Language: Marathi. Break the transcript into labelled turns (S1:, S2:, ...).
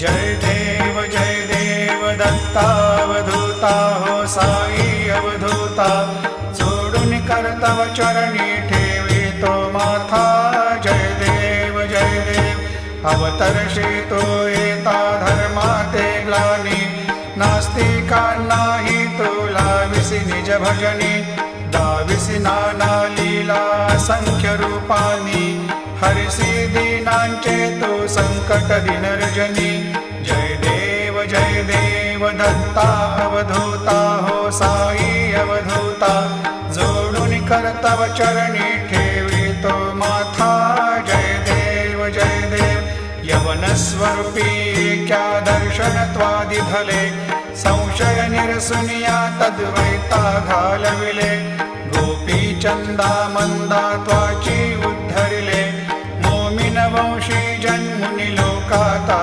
S1: जय देव दत्तावधूता हो साई अवधूता, जोडून कर्तव चरणी ठेवी तो माथा। जय देव अवतरशी तो येता धर्माते ग्लानी, नास्तिकांनाही तुला विसी निज भजनी, दाविसी नाना लीला असंख्य रूपानी, हरिसी दीनांचे तू संकट दिनर्जनी। जय देव दत्ता अवधूता हो साई अवधूता, जोडून कर्तव चरणी ठेवी तो माथा। जय देव यवन स्वरूपी क्या दर्शन त्वादि भले, संशय निरसुनिया तद्वैता घालविले, गोपी चंदा मंदा त्वाची उद्धरिले, मोमिन वंशी जन्मुनी लोकाता